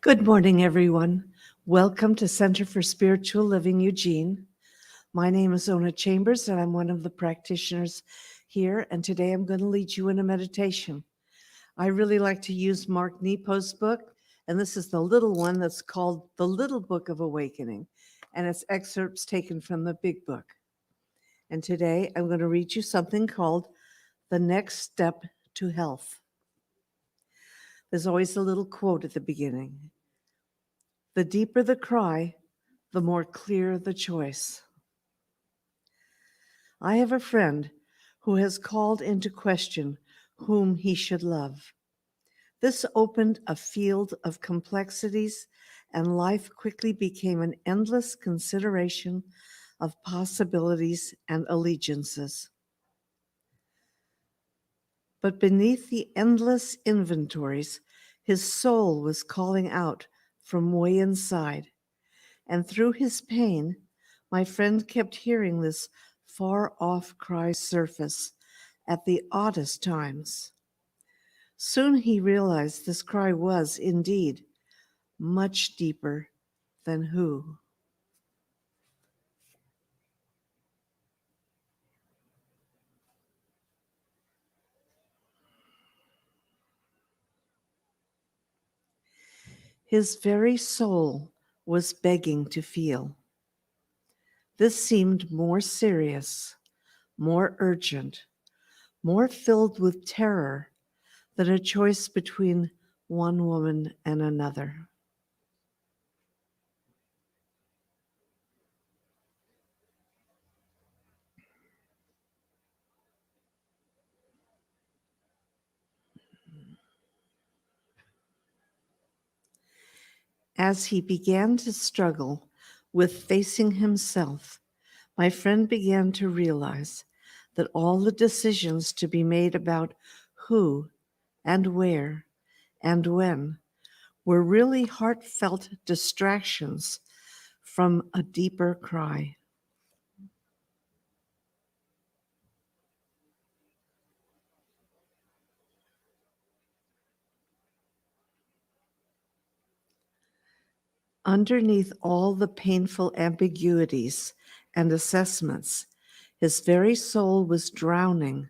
Good morning, everyone. Welcome to Center for Spiritual Living, Eugene. My name is Ona Chambers, and I'm one of the practitioners here. And today I'm going to lead you in a meditation. I really like to use Mark Nepo's book, and this is the little one that's called The Little Book of Awakening, and it's excerpts taken from the big book. And today I'm going to read you something called The Next Step to Health. There's always a little quote at the beginning. The deeper the cry, the more clear the choice. I have a friend who has called into question whom he should love. This opened a field of complexities, and life quickly became an endless consideration of possibilities and allegiances. But beneath the endless inventories, his soul was calling out from way inside. And through his pain, my friend kept hearing this far off cry surface at the oddest times. Soon he realized this cry was, indeed, much deeper than who. His very soul was begging to feel. This seemed more serious, more urgent, more filled with terror than a choice between one woman and another. As he began to struggle with facing himself, my friend began to realize that all the decisions to be made about who and where and when were really heartfelt distractions from a deeper cry. Underneath all the painful ambiguities and assessments, his very soul was drowning,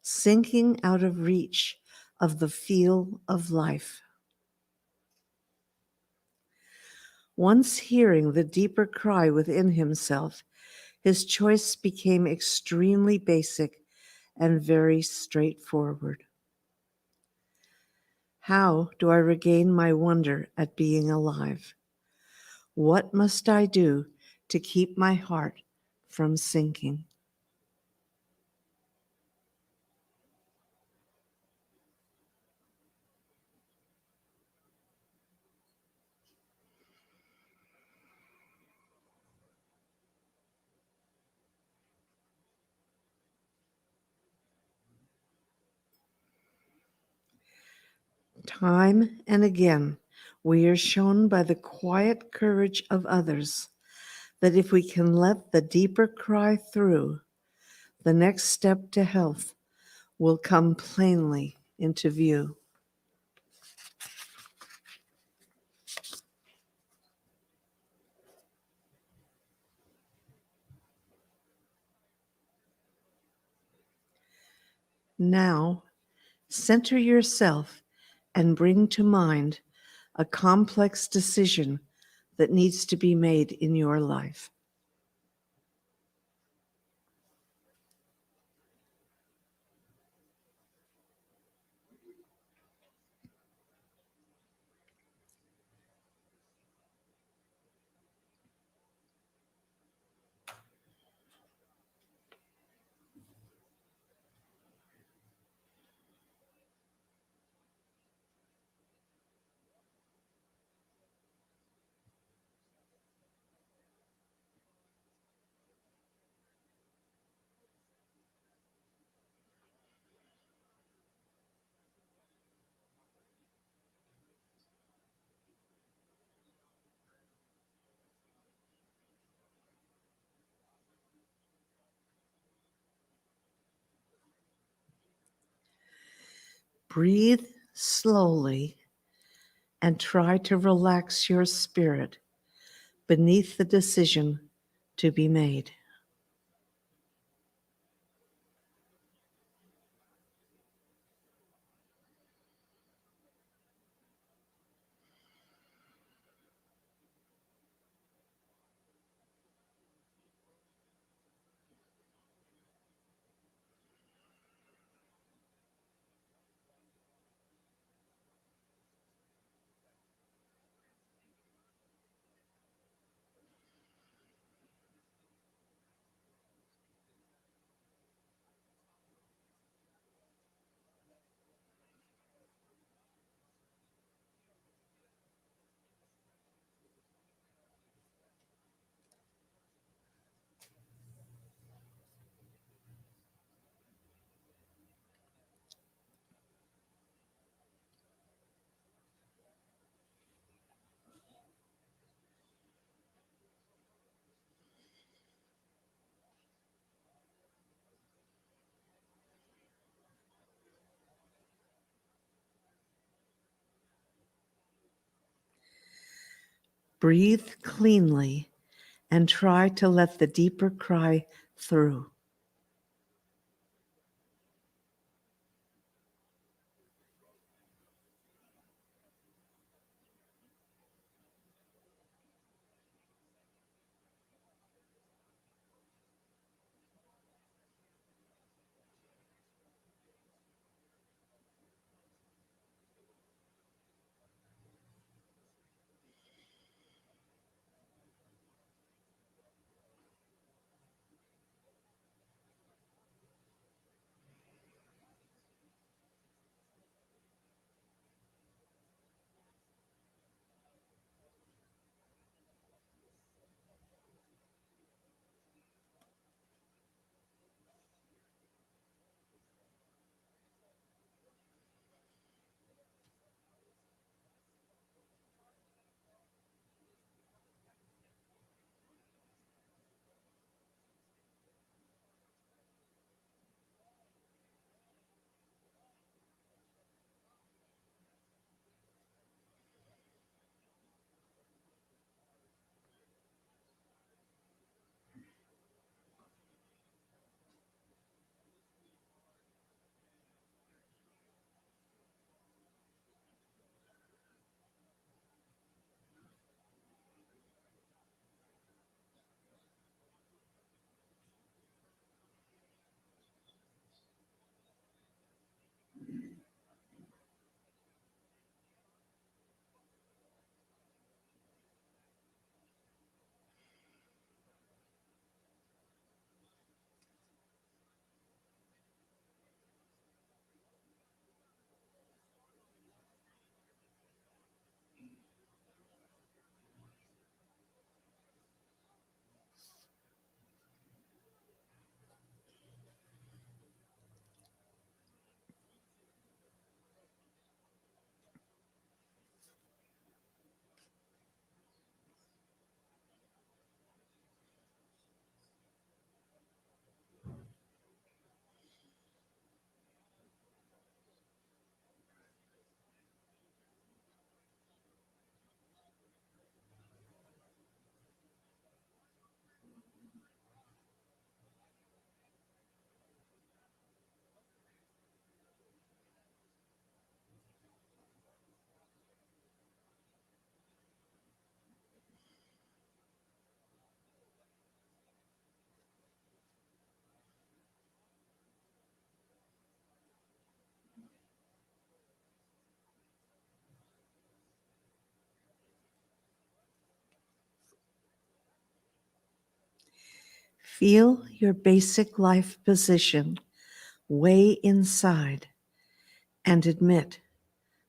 sinking out of reach of the feel of life. Once hearing the deeper cry within himself, his choice became extremely basic and very straightforward. How do I regain my wonder at being alive? What must I do to keep my heart from sinking? Time and again, we are shown by the quiet courage of others that if we can let the deeper cry through, the next step to health will come plainly into view. Now, center yourself and bring to mind a complex decision that needs to be made in your life. Breathe slowly and try to relax your spirit beneath the decision to be made. Breathe cleanly and try to let the deeper cry through. Feel your basic life position way inside and admit,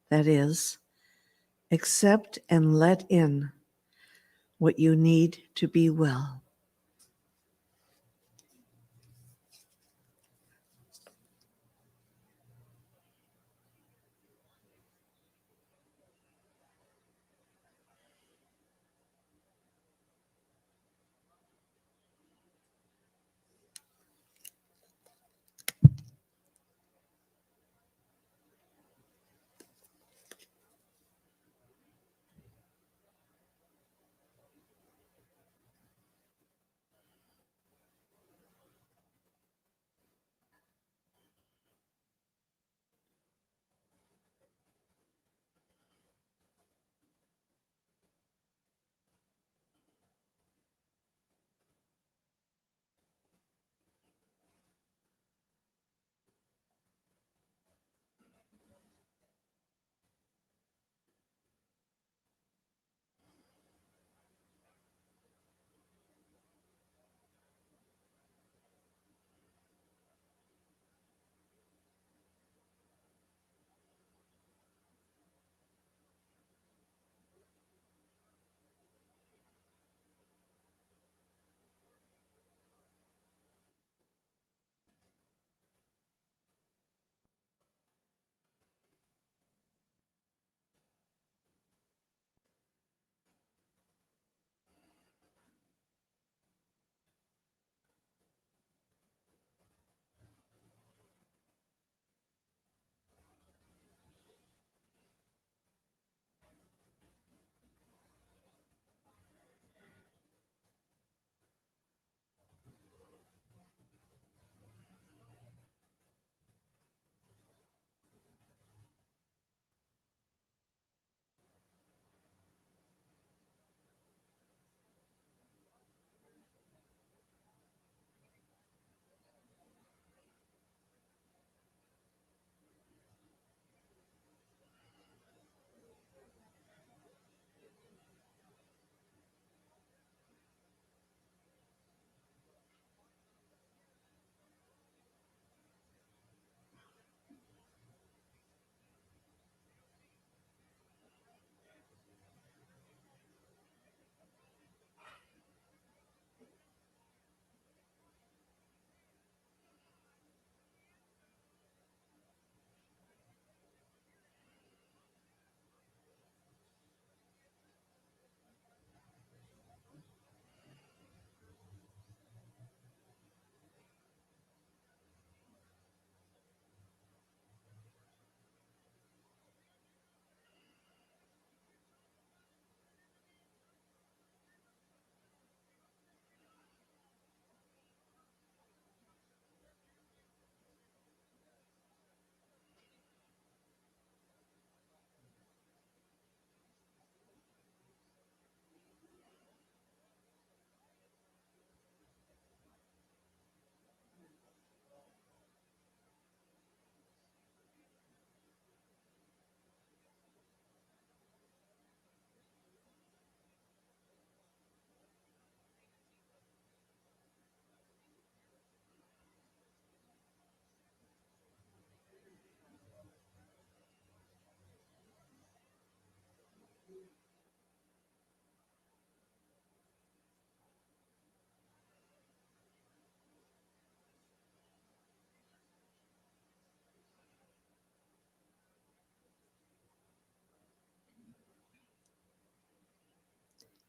that is, accept and let in what you need to be well.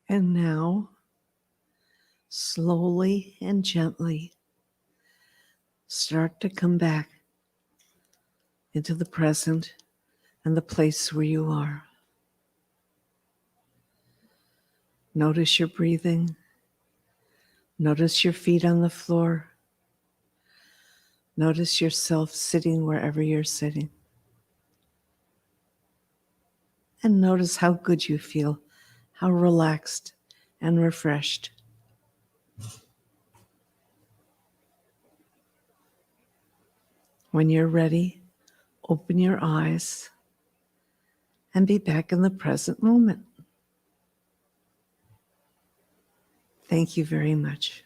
And now, slowly and gently, start to come back into the present and the place where you are. Notice your breathing. Notice your feet on the floor. Notice yourself sitting wherever you're sitting. And notice how good you feel, how relaxed and refreshed. When you're ready, open your eyes and be back in the present moment. Thank you very much.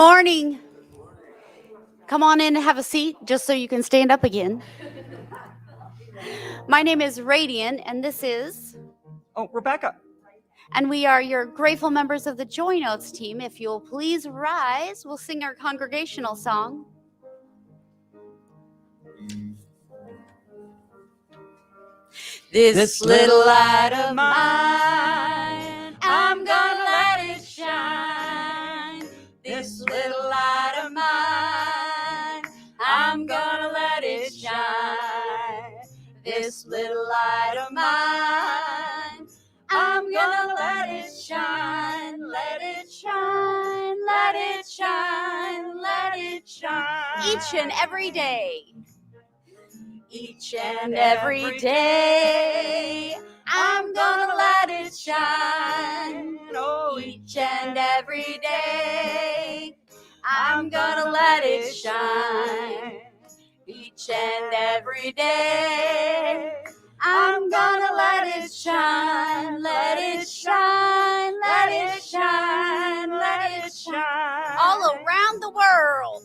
Morning. Come on in and have a seat just so you can stand up again. My name is Radiant, and this is... Oh, Rebecca. And we are your grateful members of the Joy Notes team. If you'll please rise, we'll sing our congregational song. This little light of mine, I'm gonna let it shine. This little light of mine, I'm gonna let it shine. This little light of mine, I'm gonna let it shine. Let it shine, let it shine, let it shine. Each and every day. Each and every day, I'm gonna let it shine. Oh, each and every day, I'm gonna let it shine. Each and every day, I'm gonna let it shine. Let it shine, let it shine, let it shine. All around the world.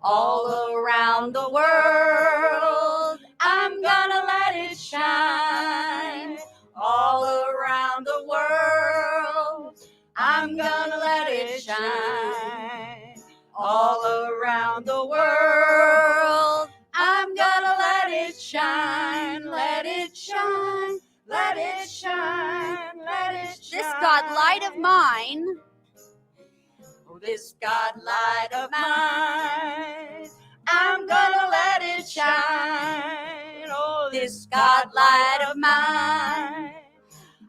All around the world, I'm gonna let it shine. All around the world, I'm gonna let it shine. All around the world, I'm gonna let it shine. Let it shine, let it shine, let it shine. This God light of mine, this God light of mine, I'm gonna let it shine. Oh, this God light of mine,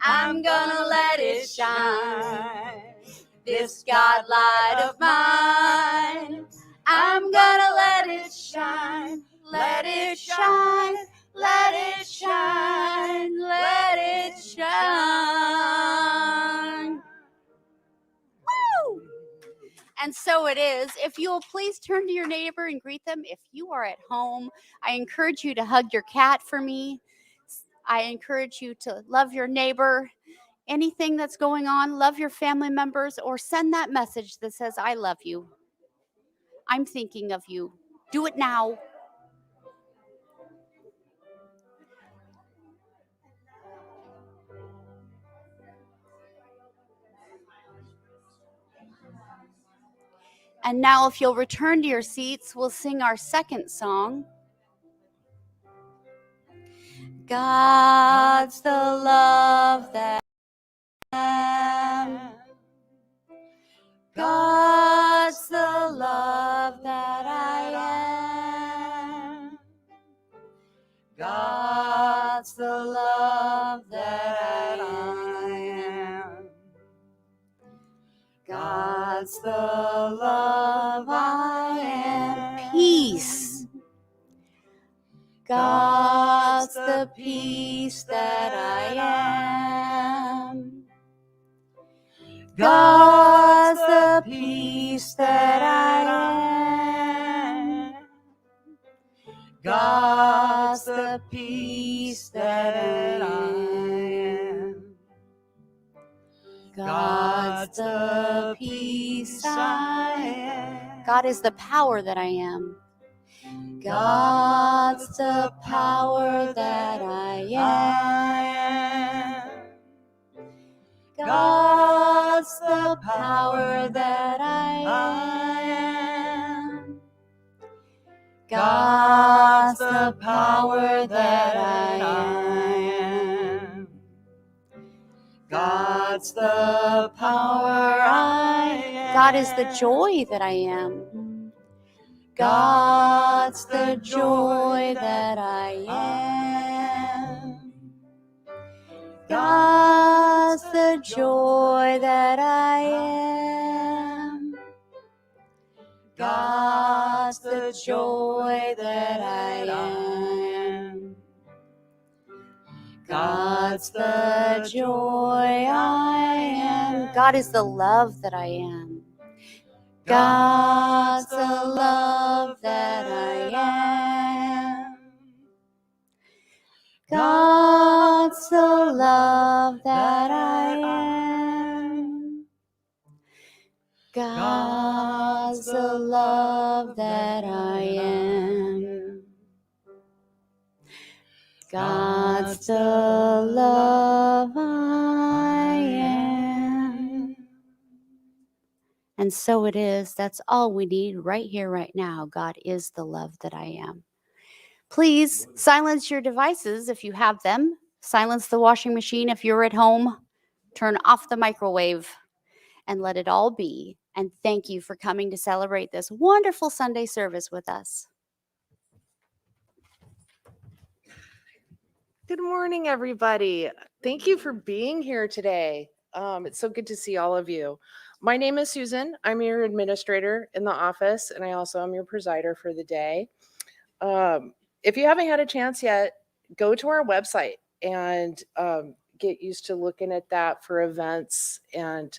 I'm gonna let it shine. This God light of mine, I'm gonna let it shine. Let it shine, let it shine, let it shine. Woo! And so it is. If you will please turn to your neighbor and greet them. If you are at home, I encourage you to hug your cat for me. I encourage you to love your neighbor. Anything that's going on, love your family members, or send that message that says, I love you. I'm thinking of you. Do it now. And now if you'll return to your seats, we'll sing our second song. God's the love that I am. God's the love that I am. God's the love that I am. God's the love I am. Peace. God's the peace that I am. God's the peace that I am. God's the peace that I am. God's the peace I am. God is the power that I am. God's the power that I am. God's the power that I am. God's the power that I am. God's the power I am. God is the joy that I am. God's the joy that I am. God's the joy that I am. God's the joy that I am. God's the joy I am. God is the love that I am. God's the love that I am. God's the love that I am. God. is the love that I am. God's the love I am. And so it is. That's all we need right here, right now. God is the love that I am. Please silence your devices if you have them. Silence the washing machine if you're at home. Turn off the microwave and let it all be. And thank you for coming to celebrate this wonderful Sunday service with us. Good morning, everybody. Thank you for being here today. It's so good to see all of you. My name is Susan. I'm your administrator in the office, and I also am your presider for the day. If you haven't had a chance yet, go to our website and get used to looking at that for events and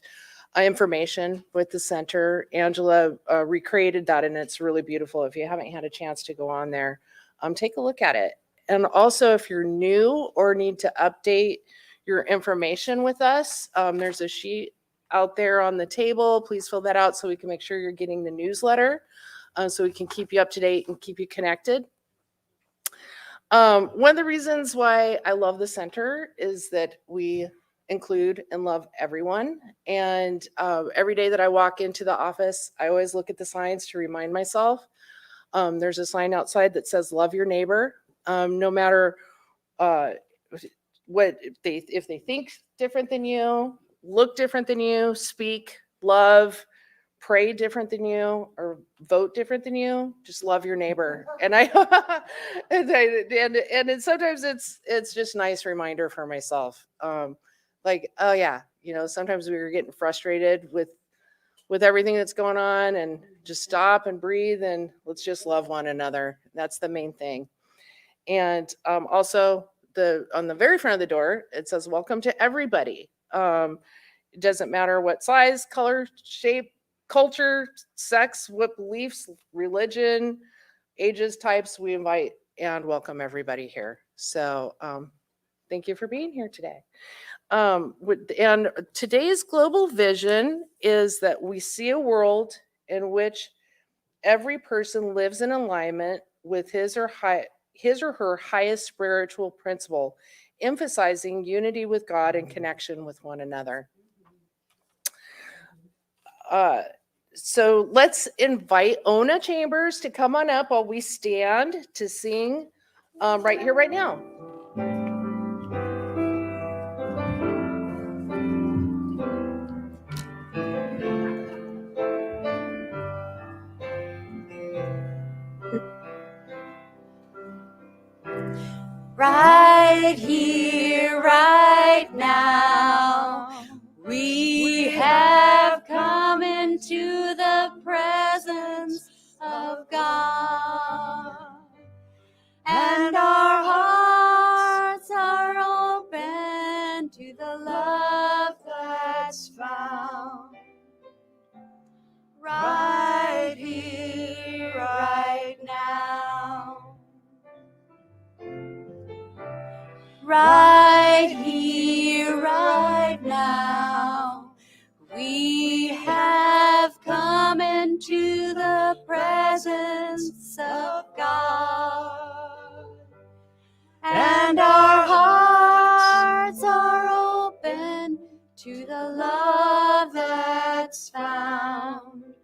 information with the center. Angela recreated that, and it's really beautiful. If you haven't had a chance to go on there, take a look at it. And also, if you're new or need to update your information with us, there's a sheet out there on the table. Please fill that out so we can make sure you're getting the newsletter, so we can keep you up to date and keep you connected. One of the reasons why I love the center is that we include and love everyone. And every day that I walk into the office, I always look at the signs to remind myself. There's a sign outside that says "Love your neighbor." No matter what if they think different than you, look different than you, speak, love, pray different than you, or vote different than you, just love your neighbor. And and sometimes it's just a nice reminder for myself. Like, oh yeah, sometimes we were getting frustrated with everything that's going on, and just stop and breathe and let's just love one another. That's the main thing. And also on the very front of the door, it says welcome to everybody. It doesn't matter what size, color, shape, culture, sex, what beliefs, religion, ages, types, we invite and welcome everybody here. So thank you for being here today. And today's global vision is that we see a world in which every person lives in alignment with his or her highest spiritual principle, emphasizing unity with God and connection with one another. So let's invite Ona Chambers to come on up while we stand to sing right here, right now. Right here, right now, we have come into the presence of God, and our hearts are open to the love that's found. Right here, right now. Right here, right now, we have come into the presence of God, and our hearts are open to the love that's found.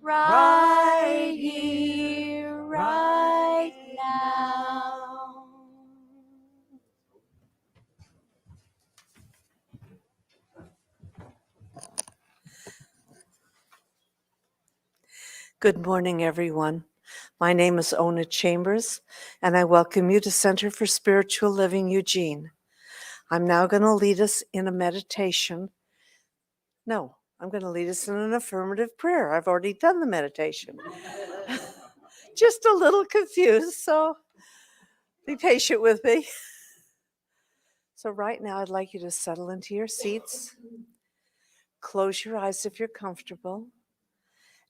Right here, right now. Good morning, everyone. My name is Ona Chambers, and I welcome you to Center for Spiritual Living, Eugene. I'm now going to lead us in a meditation. No, I'm going to lead us in an affirmative prayer. I've already done the meditation. Just a little confused, so be patient with me. So right now, I'd like you to settle into your seats. Close your eyes if you're comfortable.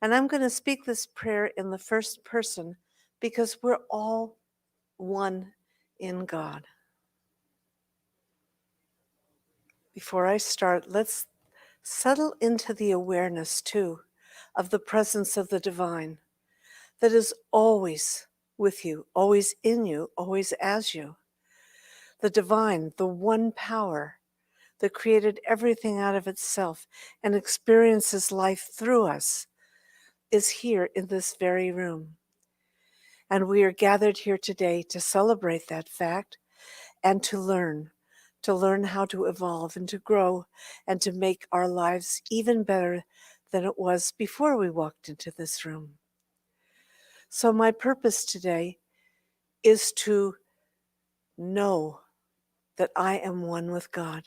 And I'm going to speak this prayer in the first person because we're all one in God. Before I start, let's settle into the awareness too of the presence of the divine that is always with you, always in you, always as you. The divine, the one power that created everything out of itself and experiences life through us, is here in this very room. And we are gathered here today to celebrate that fact and to learn how to evolve and to grow and to make our lives even better than it was before we walked into this room. So my purpose today is to know that I am one with God,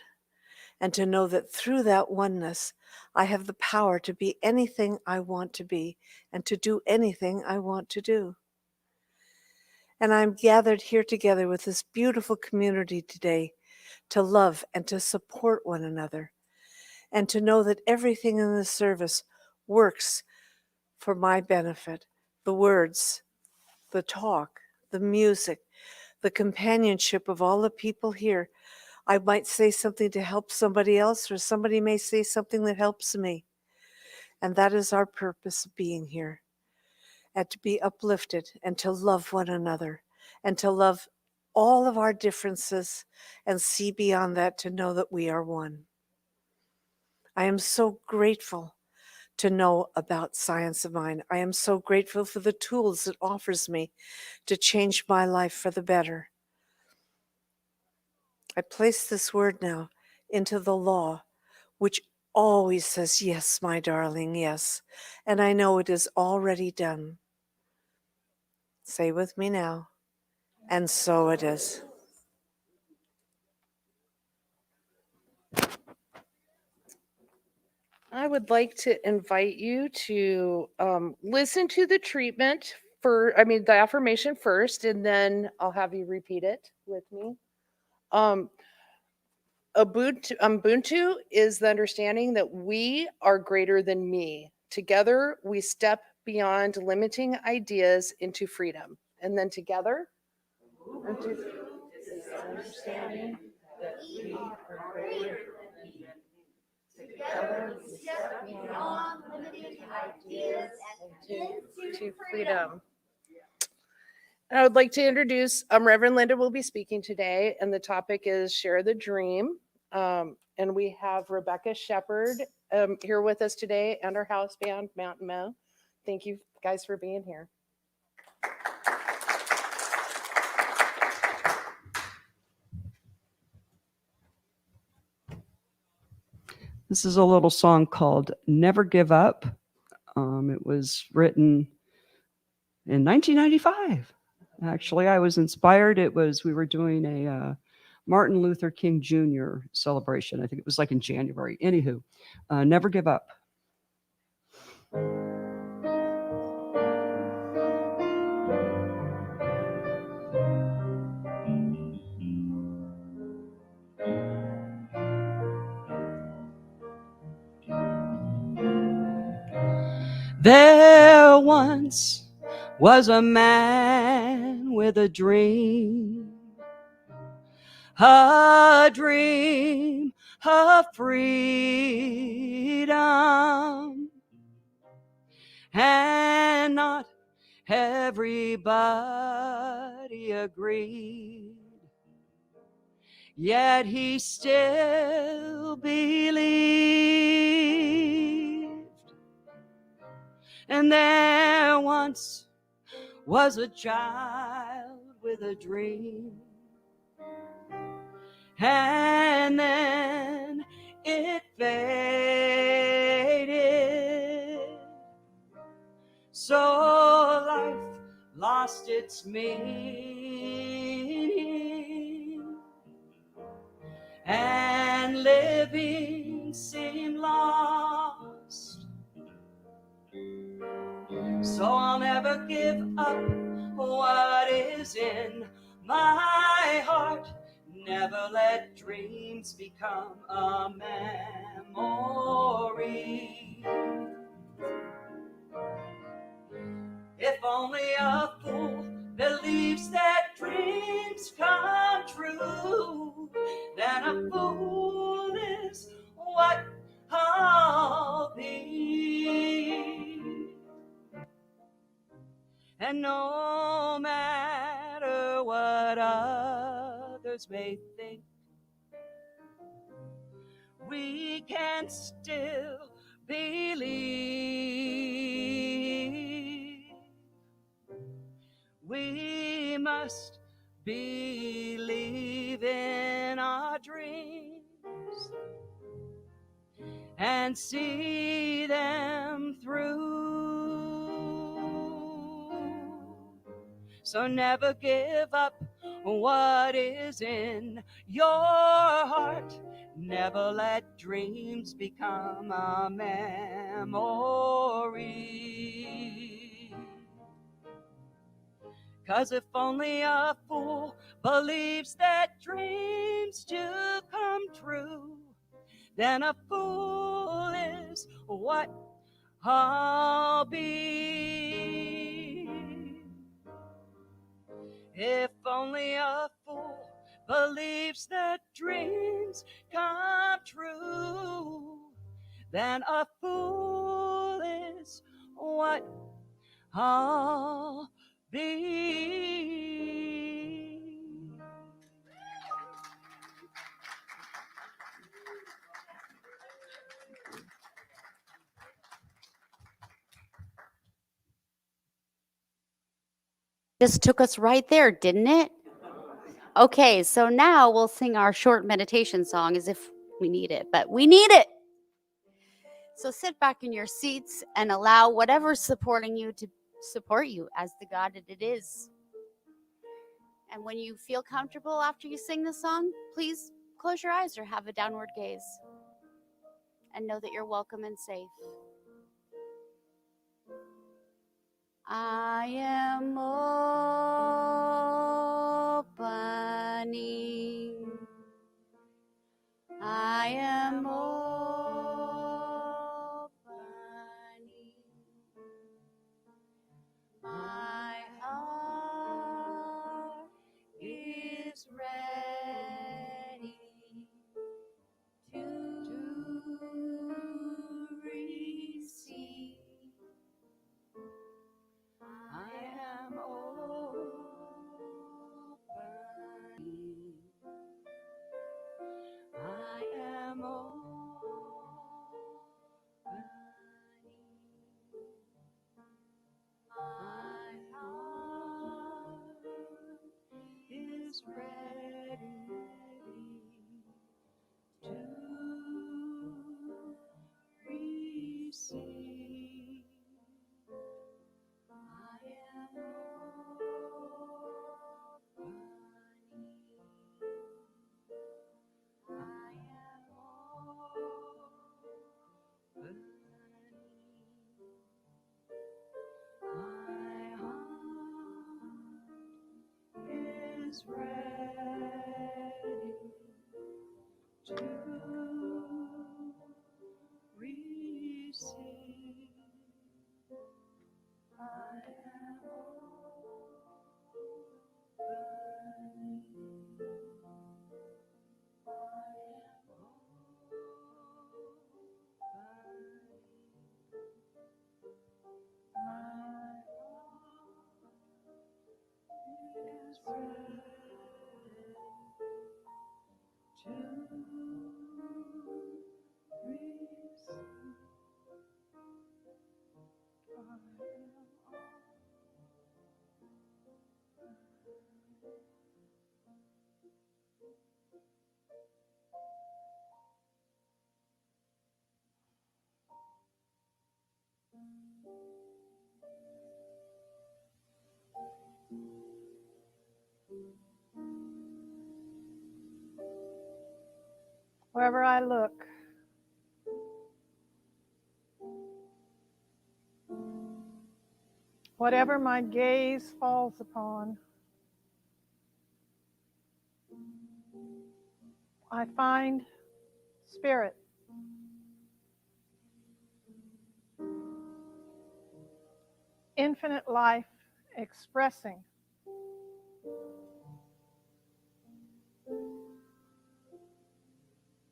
and to know that through that oneness, I have the power to be anything I want to be and to do anything I want to do. And I'm gathered here together with this beautiful community today to love and to support one another, and to know that everything in this service works for my benefit. The words, the talk, the music, the companionship of all the people here. I might say something to help somebody else, or somebody may say something that helps me. And that is our purpose of being here, and to be uplifted and to love one another and to love all of our differences and see beyond that to know that we are one. I am so grateful to know about Science of Mind. I am so grateful for the tools it offers me to change my life for the better. I place this word now into the law, which always says, yes, my darling, yes. And I know it is already done. Say with me now, and so it is. I would like to invite you to listen to the the affirmation first, and then I'll have you repeat it with me. Ubuntu is the understanding that we are greater than me. Together, we step beyond limiting ideas into freedom. And then together, Ubuntu is the understanding that we are greater than me. Together, we step beyond limiting ideas into freedom. And I would like to introduce Reverend Linda will be speaking today, and the topic is Share the Dream. And we have Rebecca Shepherd here with us today, and our house band, Mountain Mo. Thank you guys for being here. This is a little song called Never Give Up. It was written in 1995. Actually, I was inspired. We were doing a Martin Luther King Jr. celebration. I think it was like in January. Anywho, Never Give Up. There once was a man with a dream of freedom, and not everybody agreed, yet he still believed. And there once was a child with a dream, and then it faded. So life lost its meaning, and living seemed lost. So I'll never give up what is in my heart. Never let dreams become a memory. If only a fool believes that dreams come true, then a fool is what I'll be. And no matter what others may think, we can still believe. We must believe in our dreams and see them through. So never give up what is in your heart. Never let dreams become a memory. 'Cause if only a fool believes that dreams do come true, then a fool is what I'll be. If only a fool believes that dreams come true, then a fool is what I'll be. Just took us right there, didn't it? Okay, so now we'll sing our short meditation song as if we need it, but we need it. So sit back in your seats and allow whatever's supporting you to support you as the God that it is. And when you feel comfortable after you sing the song, please close your eyes or have a downward gaze. And know that you're welcome and safe. I am opening. I am opening. My heart is ready to receive. I am opening. I am opening. My heart is ready to receive. I am opening. I am opening. My heart is ready to receive. I am opening. I am opening. My heart is ready to receive. Wherever I look, whatever my gaze falls upon, I find spirit. Infinite life expressing.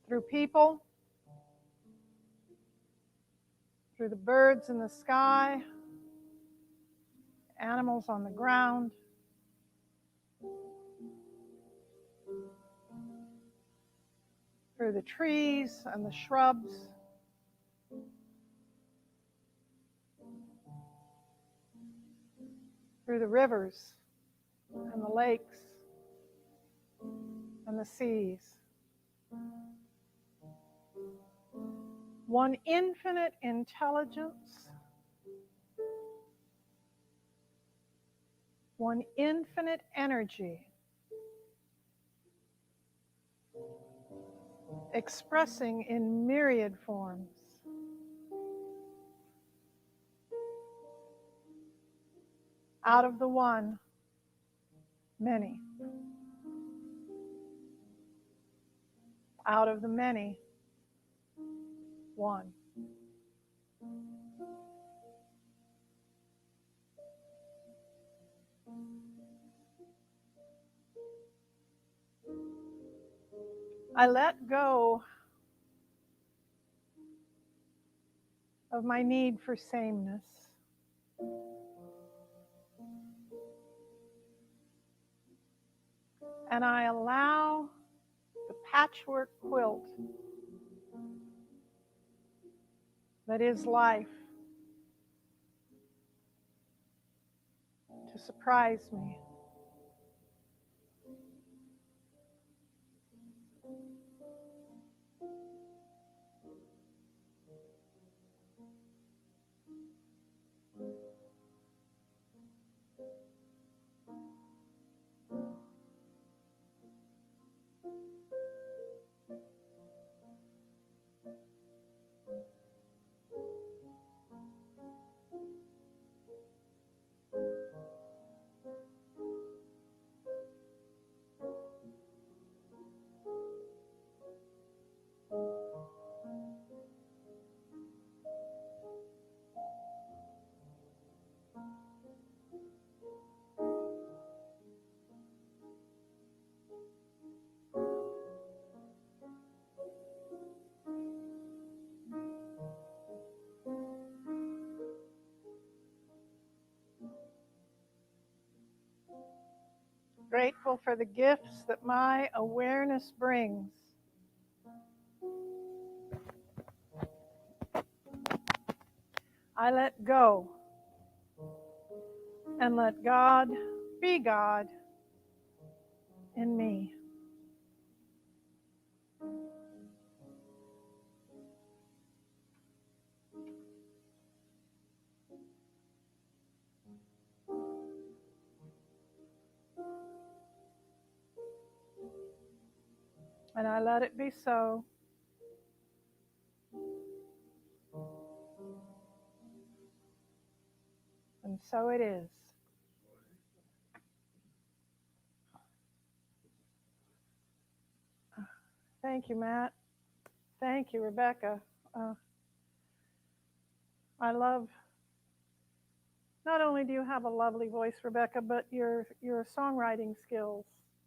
Through people, through the birds in the sky, animals on the ground, through the trees and the shrubs, through the rivers and the lakes and the seas. One infinite intelligence, one infinite energy, expressing in myriad forms. Out of the one, many. Out of the many, one. I let go of my need for sameness. And I allow the patchwork quilt that is life to surprise me. Grateful for the gifts that my awareness brings. I let go and let God be God in me. And I let it be so. And so it is. Thank you, Matt. Thank you, Rebecca. I love, not only do you have a lovely voice, Rebecca, but your songwriting skills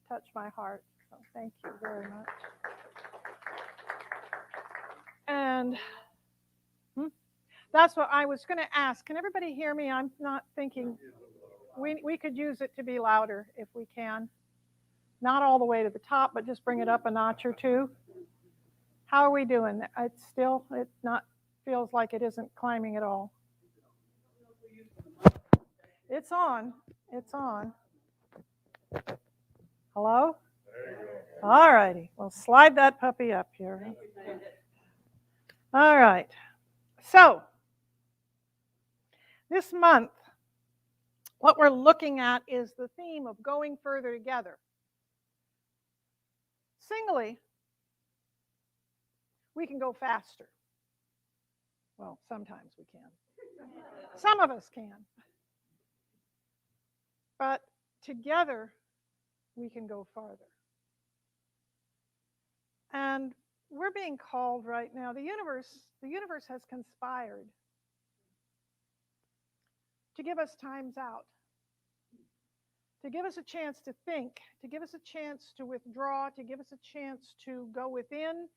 touch my heart. So thank you very much. And that's what I was going to ask. Can everybody hear me? I'm not thinking we could use it to be louder if we can. Not all the way to the top, but just bring it up a notch or two. How are we doing? It not feels like it isn't climbing at all. It's on. It's on. Hello? All righty. Well, slide that puppy up here. All right. So, this month, what we're looking at is the theme of going further together. Singly, we can go faster. Well, sometimes we can. Some of us can. But together, we can go farther. And we're being called right now. The universe has conspired to give us times out, to give us a chance to think, to give us a chance to withdraw, to give us a chance to go within,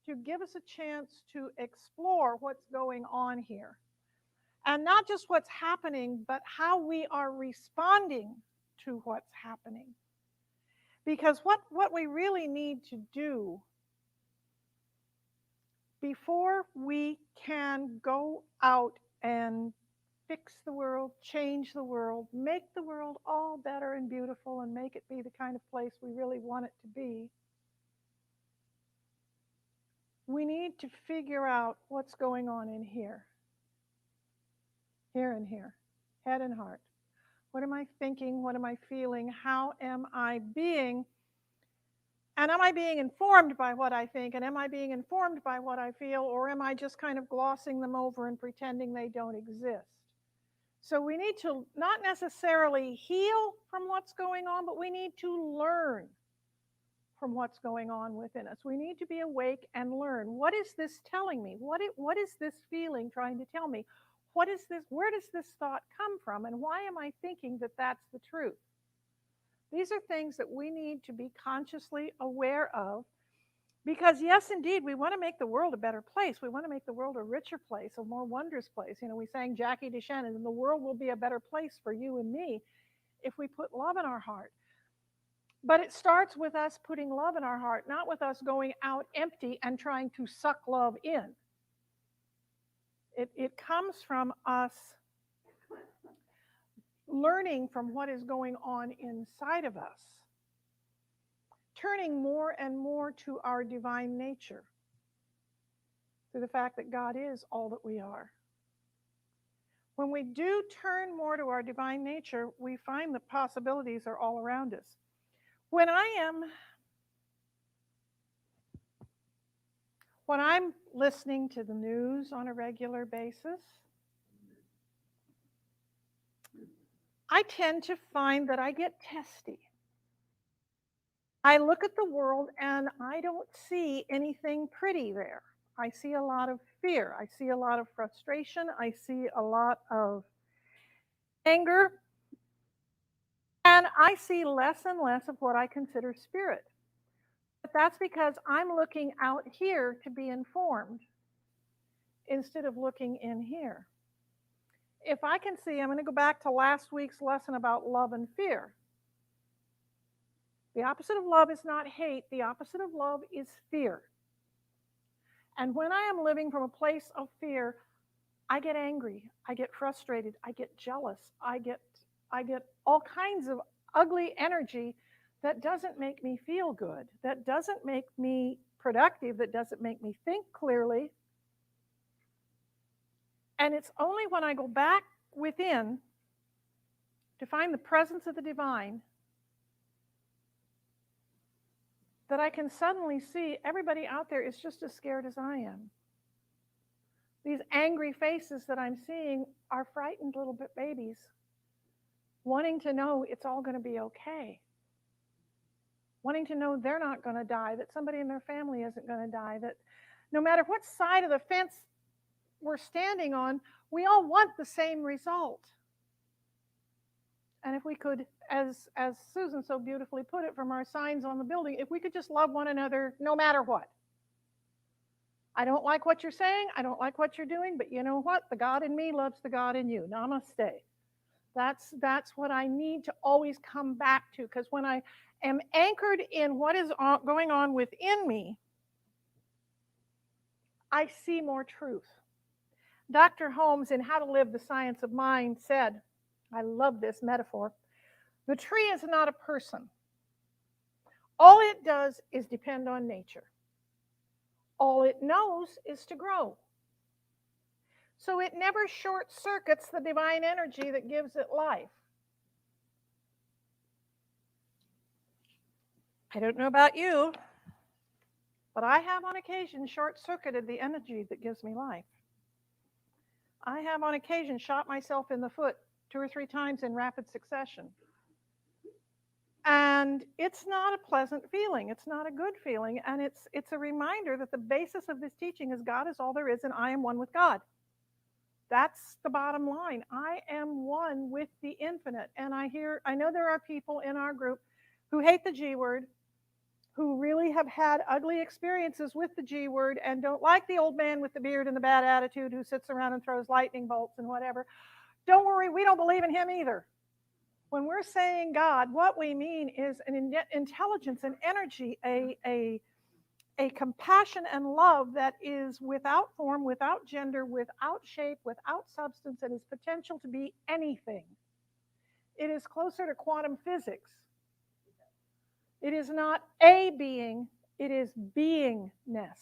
to give us a chance to explore what's going on here. And not just what's happening, but how we are responding to what's happening. Because what we really need to do before we can go out and fix the world, change the world, make the world all better and beautiful, and make it be the kind of place we really want it to be, we need to figure out what's going on in here. Here and here, head and heart. What am I thinking? What am I feeling? How am I being? And am I being informed by what I think? And am I being informed by what I feel? Or am I just kind of glossing them over and pretending they don't exist? So we need to not necessarily heal from what's going on, but we need to learn from what's going on within us. We need to be awake and learn. What is this telling me? What is this feeling trying to tell me? What is this? Where does this thought come from? And why am I thinking that that's the truth? These are things that we need to be consciously aware of, because yes, indeed, we want to make the world a better place. We want to make the world a richer place, a more wondrous place. You know, we sang Jackie DeShannon, and the world will be a better place for you and me if we put love in our heart. But it starts with us putting love in our heart, not with us going out empty and trying to suck love in. It comes from us learning from what is going on inside of us, turning more and more to our divine nature, to the fact that God is all that we are. When we do turn more to our divine nature, we find that possibilities are all around us. When I'm listening to the news on a regular basis, I tend to find that I get testy. I look at the world and I don't see anything pretty there. I see a lot of fear. I see a lot of frustration. I see a lot of anger. And I see less and less of what I consider spirit. But that's because I'm looking out here to be informed instead of looking in here. If I can see, I'm going to go back to last week's lesson about love and fear. The opposite of love is not hate. The opposite of love is fear. And when I am living from a place of fear, I get angry, I get frustrated, I get jealous, I get all kinds of ugly energy that doesn't make me feel good, that doesn't make me productive, that doesn't make me think clearly. And it's only when I go back within to find the presence of the divine that I can suddenly see everybody out there is just as scared as I am. These angry faces that I'm seeing are frightened little babies wanting to know it's all going to be okay, wanting to know they're not going to die, that somebody in their family isn't going to die, that no matter what side of the fence we're standing on, we all want the same result. And if we could, as Susan so beautifully put it from our signs on the building, if we could just love one another no matter what. I don't like what you're saying, I don't like what you're doing, but you know what? The God in me loves the God in you. Namaste. That's what I need to always come back to, because when I am anchored in what is going on within me, I see more truth. Dr. Holmes, in How to Live the Science of Mind, said, I love this metaphor, the tree is not a person. All it does is depend on nature. All it knows is to grow. So it never short circuits the divine energy that gives it life. I don't know about you, but I have on occasion short-circuited the energy that gives me life. I have on occasion shot myself in the foot 2 or 3 times in rapid succession. And it's not a pleasant feeling. It's not a good feeling. And it's a reminder that the basis of this teaching is God is all there is and I am one with God. That's the bottom line. I am one with the infinite. And I know there are people in our group who hate the G word, who really have had ugly experiences with the G word and don't like the old man with the beard and the bad attitude who sits around and throws lightning bolts and whatever. Don't worry, we don't believe in him either. When we're saying God, what we mean is an intelligence, an energy, a compassion and love that is without form, without gender, without shape, without substance, and is potential to be anything. It is closer to quantum physics. It is not a being, it is beingness.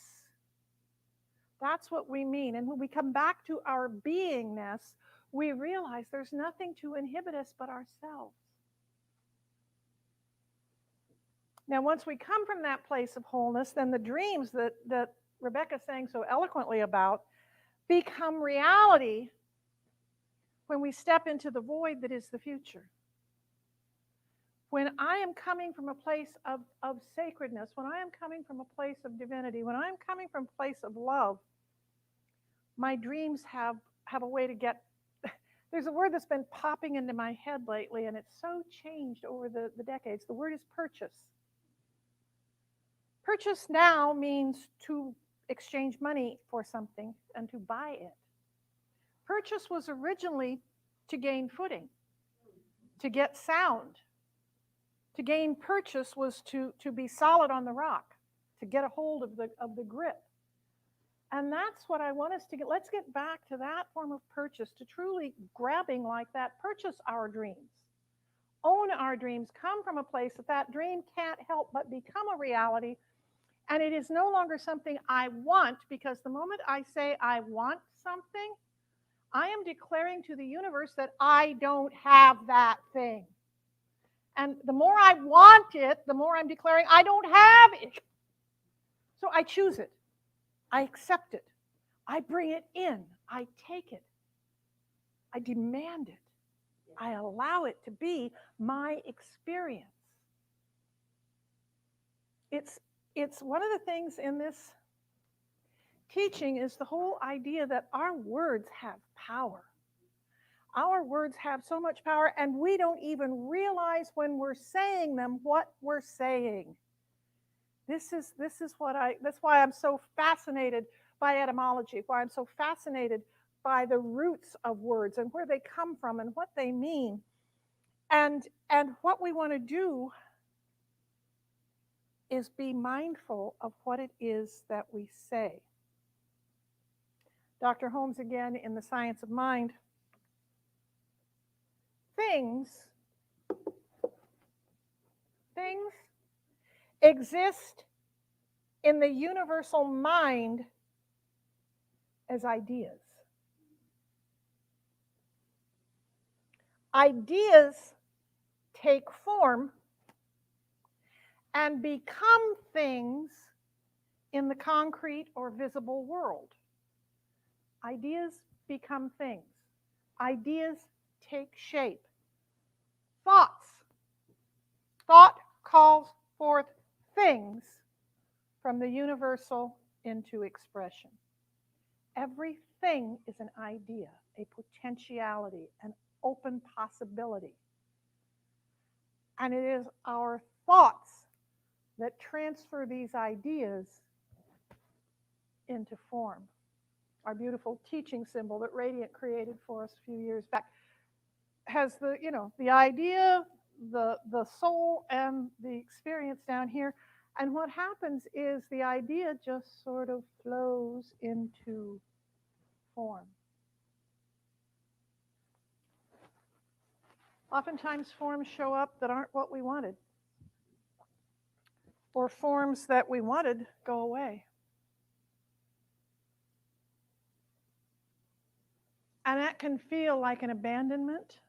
That's what we mean. And when we come back to our beingness, we realize there's nothing to inhibit us but ourselves. Now, once we come from that place of wholeness, then the dreams that Rebecca sang so eloquently about become reality when we step into the void that is the future. When I am coming from a place of sacredness, when I am coming from a place of divinity, when I am coming from a place of love, my dreams have a way to get. There's a word that's been popping into my head lately, and it's so changed over the decades. The word is purchase. Purchase now means to exchange money for something and to buy it. Purchase was originally to gain footing, to get sound. To gain purchase was to be solid on the rock, to get a hold of the grip. And that's what I want us to get. Let's get back to that form of purchase, to truly grabbing like that. Purchase our dreams. Own our dreams. Come from a place that dream can't help but become a reality. And it is no longer something I want, because the moment I say I want something, I am declaring to the universe that I don't have that thing. And the more I want it, the more I'm declaring I don't have it. So I choose it. I accept it. I bring it in. I take it. I demand it. I allow it to be my experience. It's one of the things in this teaching is the whole idea that our words have power. Our words have so much power, and we don't even realize when we're saying them what we're saying. That's why I'm so fascinated by etymology, why I'm so fascinated by the roots of words and where they come from and what they mean. And what we want to do is be mindful of what it is that we say. Dr. Holmes, again, in The Science of Mind, things exist in the universal mind as ideas. Ideas take form and become things in the concrete or visible world. Ideas become things. Ideas take shape. Thought calls forth things from the universal into expression. Everything is an idea, a potentiality, an open possibility. And it is our thoughts that transfer these ideas into form. Our beautiful teaching symbol that Radiant created for us a few years back has the idea, the soul, and the experience down here. And what happens is the idea just sort of flows into form. Oftentimes forms show up that aren't what we wanted, or forms that we wanted go away. And that can feel like an abandonment.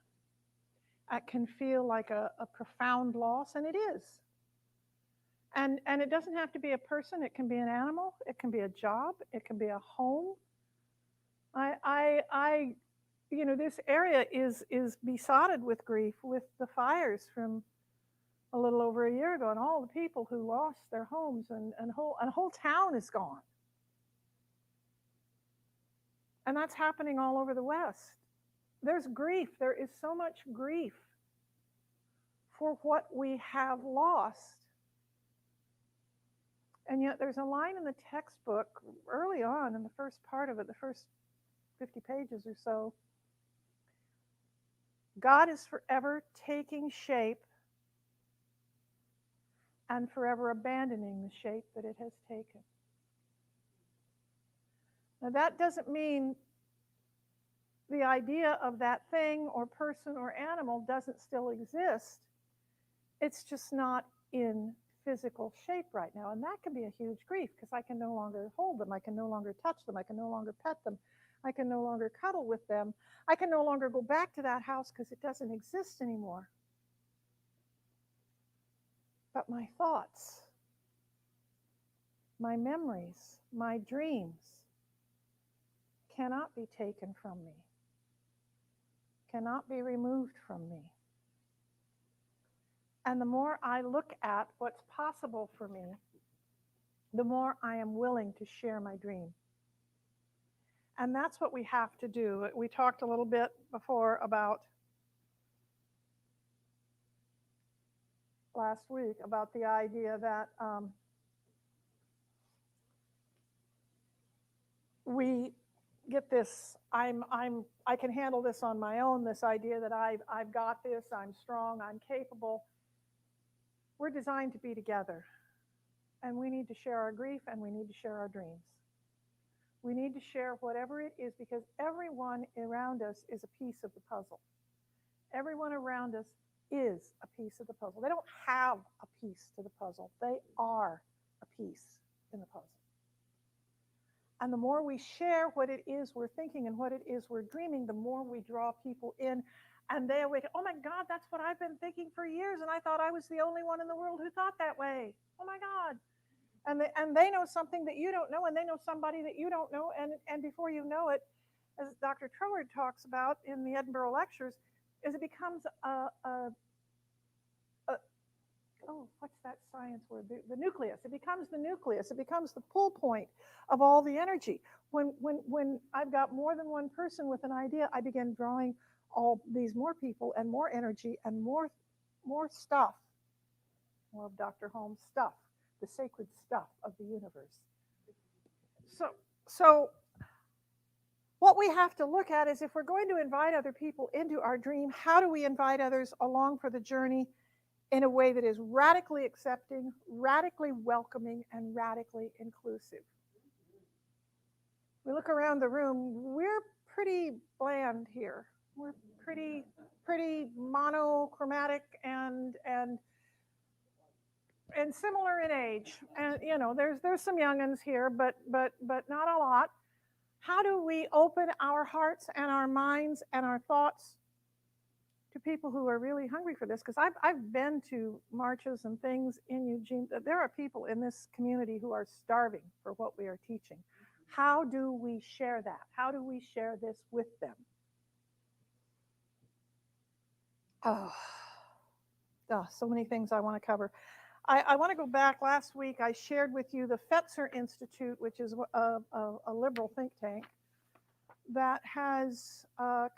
That can feel like a profound loss, and it is. And it doesn't have to be a person. It can be an animal. It can be a job. It can be a home. This area is besotted with grief, with the fires from a little over a year ago, and all the people who lost their homes, and a whole town is gone. And that's happening all over the West. There's grief. There is so much grief for what we have lost. And yet there's a line in the textbook early on in the first part of it, the first 50 pages or so. God is forever taking shape and forever abandoning the shape that it has taken. Now, that doesn't mean the idea of that thing or person or animal doesn't still exist. It's just not in physical shape right now. And that can be a huge grief because I can no longer hold them. I can no longer touch them. I can no longer pet them. I can no longer cuddle with them. I can no longer go back to that house because it doesn't exist anymore. But my thoughts, my memories, my dreams cannot be taken from me, cannot be removed from me. And the more I look at what's possible for me, the more I am willing to share my dream. And that's what we have to do. We talked a little bit before about last week about the idea that we get this, I can handle this on my own, this idea that I've got this, I'm strong, I'm capable. We're designed to be together. And we need to share our grief and we need to share our dreams. We need to share whatever it is because everyone around us is a piece of the puzzle. Everyone around us is a piece of the puzzle. They don't have a piece to the puzzle. They are a piece in the puzzle. And the more we share what it is we're thinking and what it is we're dreaming, the more we draw people in. And they awaken, oh my God, that's what I've been thinking for years. And I thought I was the only one in the world who thought that way. Oh my God. And they know something that you don't know, and they know somebody that you don't know. And before you know it, as Dr. Troward talks about in the Edinburgh Lectures, is it becomes what's that science word? The nucleus. It becomes the nucleus. It becomes the pull point of all the energy. When I've got more than one person with an idea, I begin drawing all these more people and more energy and more stuff, more of Dr. Holmes' stuff, the sacred stuff of the universe. So what we have to look at is if we're going to invite other people into our dream, how do we invite others along for the journey in a way that is radically accepting, radically welcoming, and radically inclusive? We look around the room, we're pretty bland here. We're pretty monochromatic and similar in age. And you know, there's some young'uns here, but not a lot. How do we open our hearts and our minds and our thoughts to people who are really hungry for this? Because I've been to marches and things in Eugene. There are people in this community who are starving for what we are teaching. How do we share that? How do we share this with them? Oh, so many things I want to cover. I want to go back. Last week I shared with you the Fetzer Institute, which is a liberal think tank that has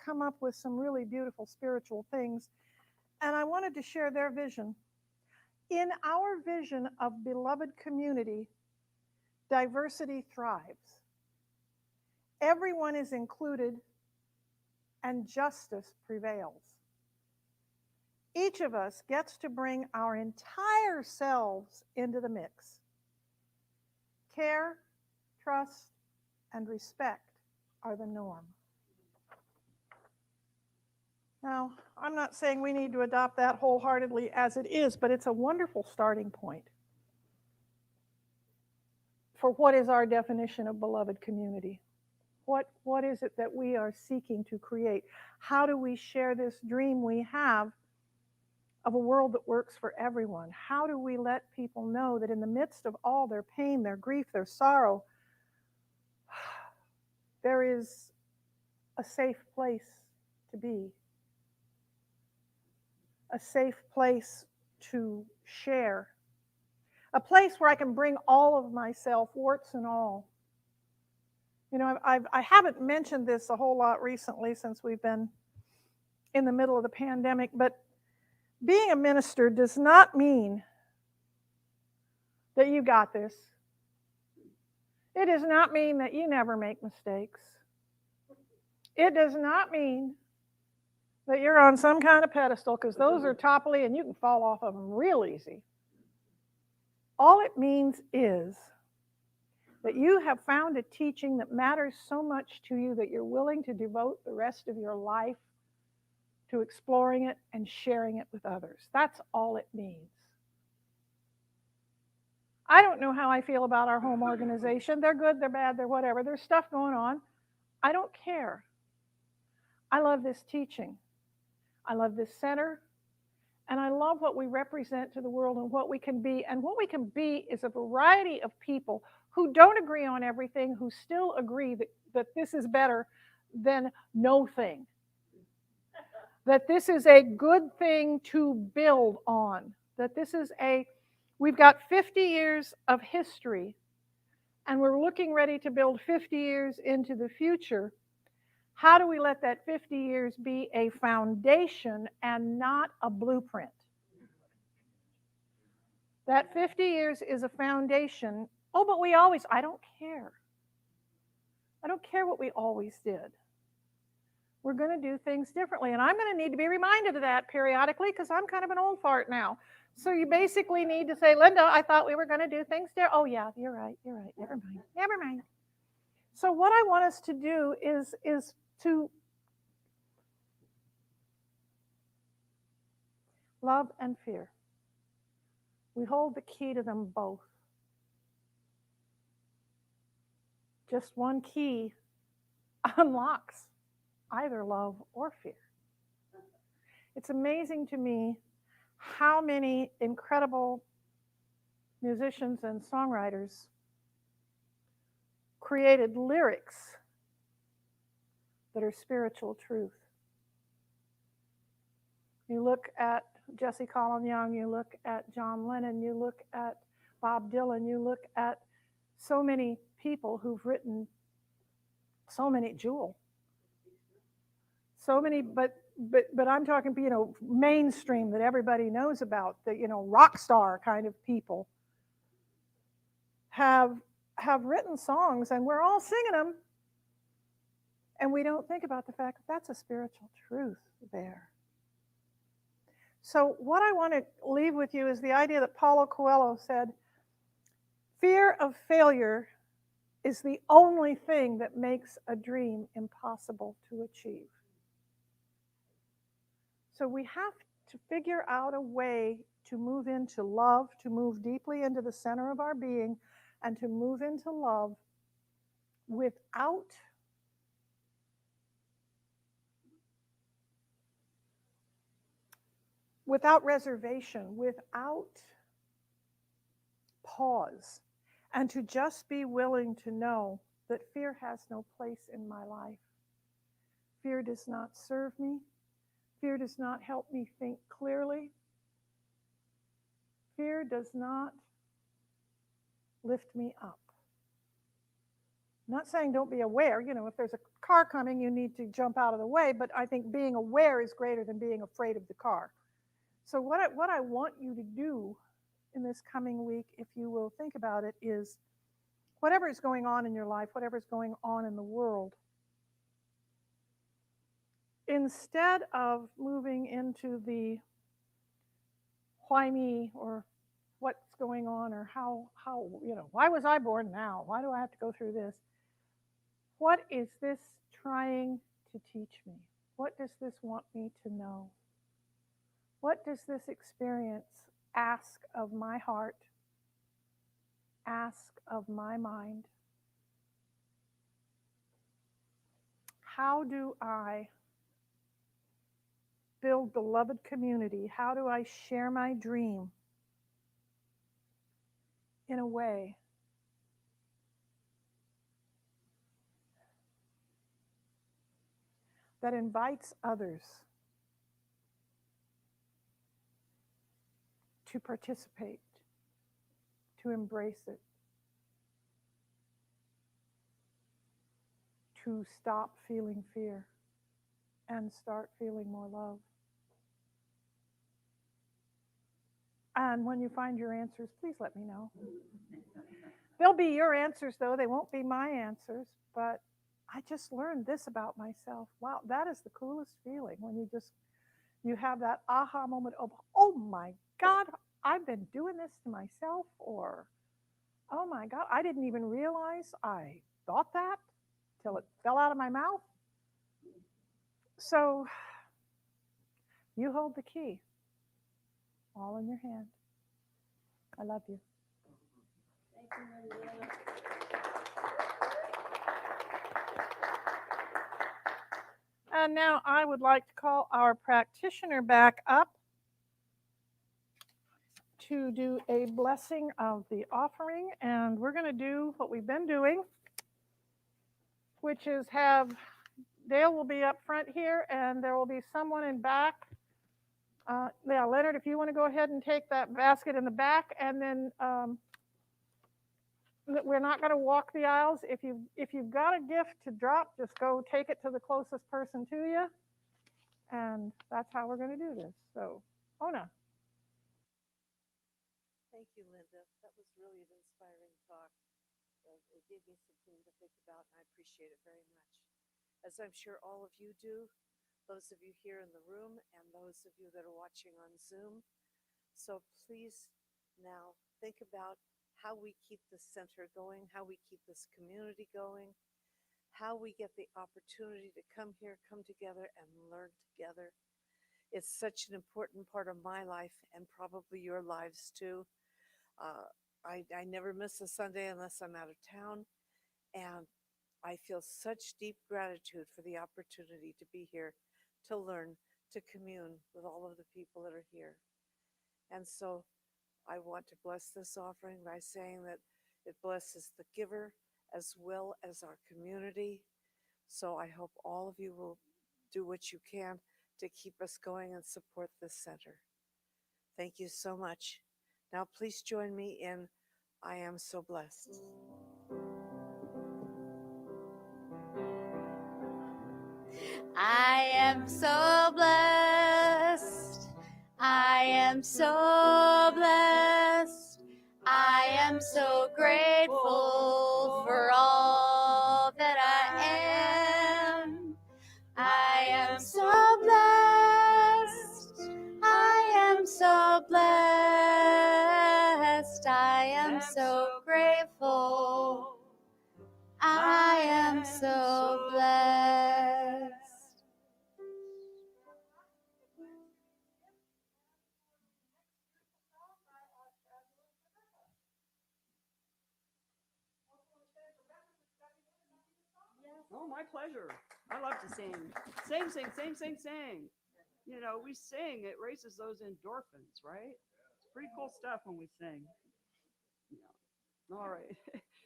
come up with some really beautiful spiritual things. And I wanted to share their vision. In our vision of beloved community, diversity thrives. Everyone is included and justice prevails. Each of us gets to bring our entire selves into the mix. Care, trust, and respect are the norm. Now, I'm not saying we need to adopt that wholeheartedly as it is, but it's a wonderful starting point for what is our definition of beloved community. What is it that we are seeking to create? How do we share this dream we have of a world that works for everyone? How do we let people know that in the midst of all their pain, their grief, their sorrow, there is a safe place to be, a safe place to share, a place where I can bring all of myself, warts and all. You know, I haven't mentioned this a whole lot recently since we've been in the middle of the pandemic, but being a minister does not mean that you got this. It does not mean that you never make mistakes. It does not mean that you're on some kind of pedestal, because those are topply and you can fall off of them real easy. All it means is that you have found a teaching that matters so much to you that you're willing to devote the rest of your life to exploring it and sharing it with others. That's all it means. I don't know how I feel about our home organization. They're good, they're bad, they're whatever. There's stuff going on. I don't care. I love this teaching. I love this center. And I love what we represent to the world and what we can be. And what we can be is a variety of people who don't agree on everything, who still agree that this is better than no thing. That this is a good thing to build on. That this is we've got 50 years of history, and we're looking ready to build 50 years into the future. How do we let that 50 years be a foundation and not a blueprint? That 50 years is a foundation. Oh, but I don't care. I don't care what we always did. We're going to do things differently. And I'm going to need to be reminded of that periodically, because I'm kind of an old fart now. So you basically need to say, Linda, I thought we were going to do things there. Oh, yeah, you're right. Never mind. So what I want us to do is to love and fear. We hold the key to them both. Just one key unlocks either love or fear. It's amazing to me how many incredible musicians and songwriters created lyrics that are spiritual truth. You look at Jesse Colin Young, you look at John Lennon, you look at Bob Dylan, you look at so many people who've written so many, Jewel, so many, but I'm talking, mainstream that everybody knows about, the, rock star kind of people have written songs, and we're all singing them, and we don't think about the fact that that's a spiritual truth there. So what I want to leave with you is the idea that Paulo Coelho said, fear of failure is the only thing that makes a dream impossible to achieve. So we have to figure out a way to move into love, to move deeply into the center of our being, and to move into love without reservation, without pause, and to just be willing to know that fear has no place in my life. Fear does not serve me. Fear does not help me think clearly. Fear does not lift me up. I'm not saying don't be aware. If there's a car coming, you need to jump out of the way, but I think being aware is greater than being afraid of the car. So what I want you to do in this coming week, if you will think about it, is whatever is going on in your life, whatever is going on in the world, instead of moving into the why me, or what's going on, or how why was I born now? Why do I have to go through this? What is this trying to teach me? What does this want me to know? What does this experience ask of my heart, ask of my mind? How do I build beloved community? How do I share my dream in a way that invites others to participate, to embrace it, to stop feeling fear and start feeling more love? And when you find your answers, please let me know. They'll be your answers, though. They won't be my answers. But I just learned this about myself. Wow, that is the coolest feeling when you have that aha moment of, oh my God, I've been doing this to myself, or oh my God, I didn't even realize I thought that till it fell out of my mouth. So you hold the key, all in your hand. I love you. And now I would like to call our practitioner back up to do a blessing of the offering. And we're going to do what we've been doing, which is Dale will be up front here, and there will be someone in back. Yeah, Leonard, if you want to go ahead and take that basket in the back, and then we're not going to walk the aisles. If you've got a gift to drop, just go take it to the closest person to you, and that's how we're going to do this. So, Ona. Thank you, Linda. That was really an inspiring talk. It gave me something to think about, and I appreciate it very much. As I'm sure all of you do, those of you here in the room and those of you that are watching on Zoom. So please now think about how we keep this center going, how we keep this community going, how we get the opportunity to come here, come together, and learn together. It's such an important part of my life and probably your lives too. I never miss a Sunday unless I'm out of town, and I feel such deep gratitude for the opportunity to be here, to learn, to commune with all of the people that are here. And so I want to bless this offering by saying that it blesses the giver as well as our community. So I hope all of you will do what you can to keep us going and support this center. Thank you so much. Now please join me in I Am So Blessed. I am so blessed. I am so blessed. I am so grateful for all that I am. I am so blessed. I am so blessed. I am so grateful. I am so blessed. Oh, my pleasure. I love to sing. Sing, sing, sing, sing, sing. You know, we sing, it raises those endorphins, right? It's pretty cool stuff when we sing. Yeah. All right.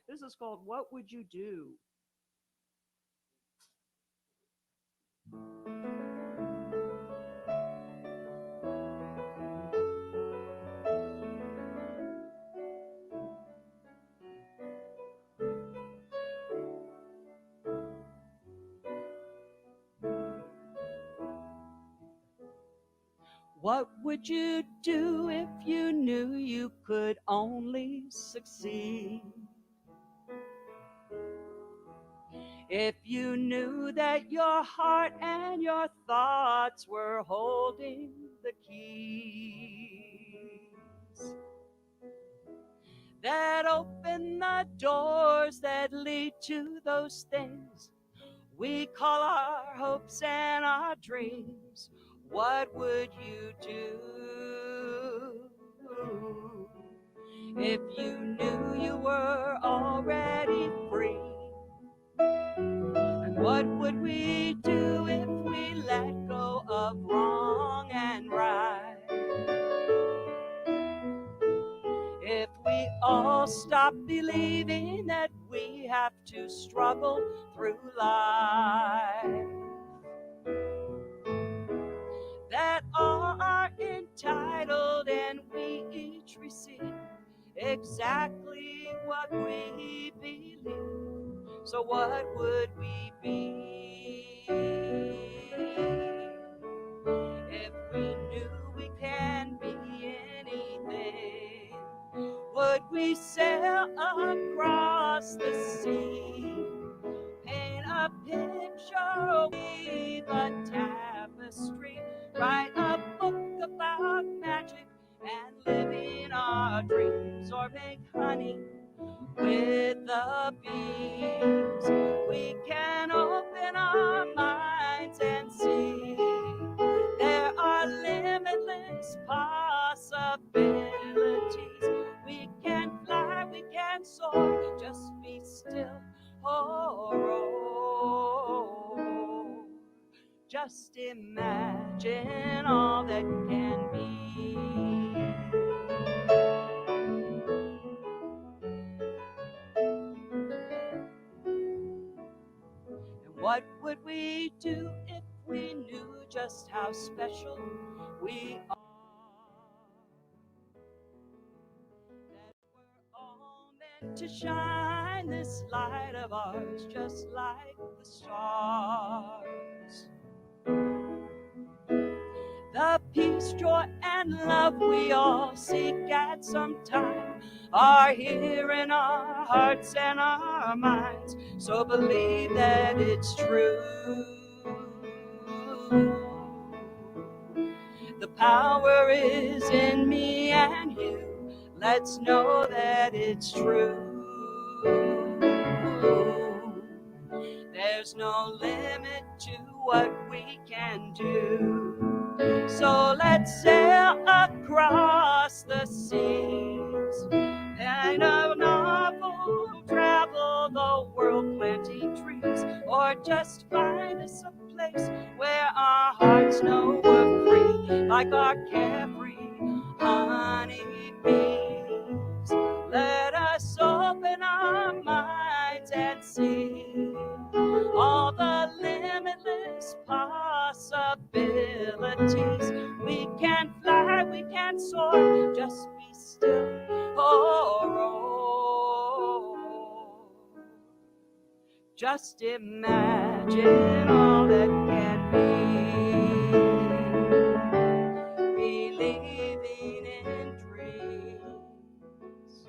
This is called What Would You Do? What would you do if you knew you could only succeed? If you knew that your heart and your thoughts were holding the keys that open the doors that lead to those things we call our hopes and our dreams, what would you do if you knew you were already free? And what would we do if we let go of wrong and right? If we all stop believing that we have to struggle through life, that all are entitled and we each receive exactly what we believe, so what would we be if we knew we can be anything? Would we sail across the sea. Paint a picture, weave a tapestry, write a book about magic and living our dreams, or make honey with the bees. We can open our minds and see there are limitless possibilities. We can fly, we can soar, just be still. Oh, just imagine all that can be. And what would we do if we knew just how special we are? That we're all meant to shine this light of ours, just like the stars. The peace, joy, and love we all seek at some time are here in our hearts and our minds. So believe that it's true. The power is in me and you. Let's know that it's true. There's no limit to what we can do. So let's sail across the seas, paint a novel, travel the world, planting trees, or just find us a place where our hearts know we're free, like our carefree honeybees. Let us open our minds and see all the limitless possibilities. We can fly, we can soar, just be still. Oh, just imagine all that can be. Believing in dreams,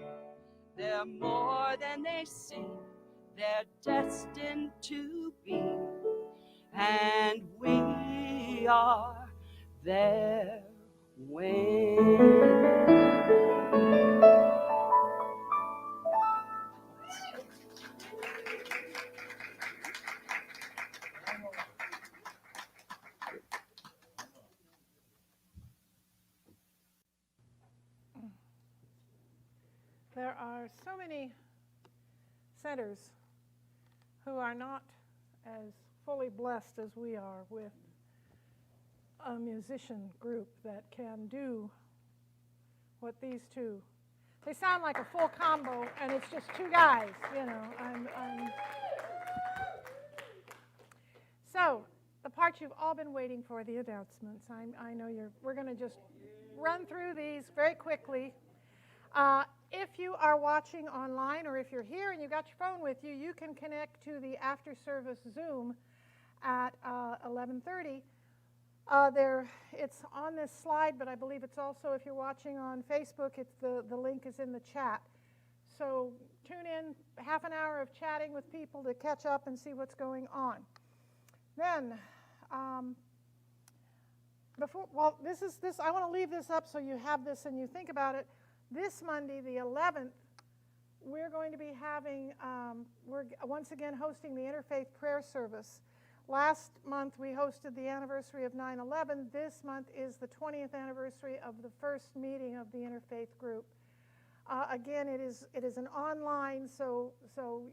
they're more than they seem. They're destined to be, and we are there when. There are so many centers who are not as fully blessed as we are with a musician group that can do what these two. They sound like a full combo, and it's just two guys, you know. So, the part you've all been waiting for, the announcements. I know we're going to just run through these very quickly. If you are watching online, or if you're here and you got your phone with you, you can connect to the after-service Zoom at 11:30. It's on this slide, but I believe it's also, if you're watching on Facebook, it's the link is in the chat. So tune in, half an hour of chatting with people to catch up and see what's going on. Then, I want to leave this up so you have this and you think about it. This Monday, the 11th, we're going to be having, we're once again hosting the Interfaith Prayer Service. Last month, we hosted the anniversary of 9/11. This month is the 20th anniversary of the first meeting of the Interfaith Group. Again, it is an online, so